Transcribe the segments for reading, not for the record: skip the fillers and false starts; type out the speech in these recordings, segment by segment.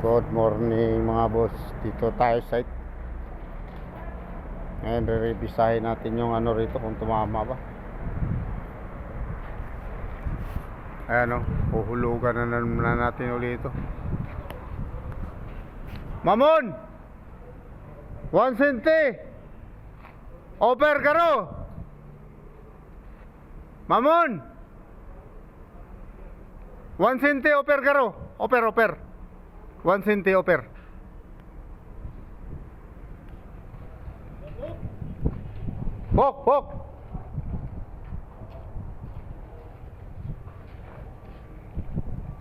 Good morning mga boss. Dito tayo site. Ngayon re-revisahin natin yung ano rito kung tumama ba. Ayan o, huhulugan na naman natin ulit ito. Mamon! 1 centi! Over karo! Mamon! 1 centi over karo! Over 1 centi over. Bok!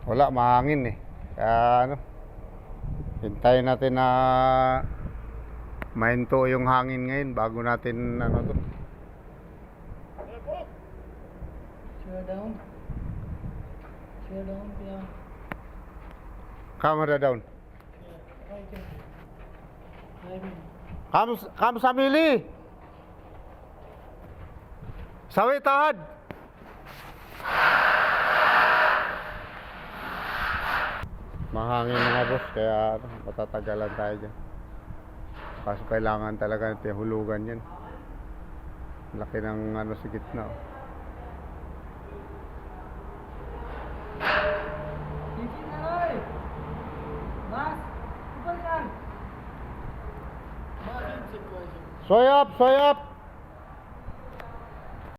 Wala, mahangin eh. Kaya ano, hintayin natin na mahinto yung hangin ngayon bago natin ano to. Slow down. Yeah. Camera down. Okay. Kam sa mili. Sawi tahad. Mahangin mga boss, kaya ano, matatagalan tayo dyan. Kasi kailangan talaga natin hulugan yan. Laki ng ano sa gitna. Titin na oy! Mas! Ipal yan! Soy up!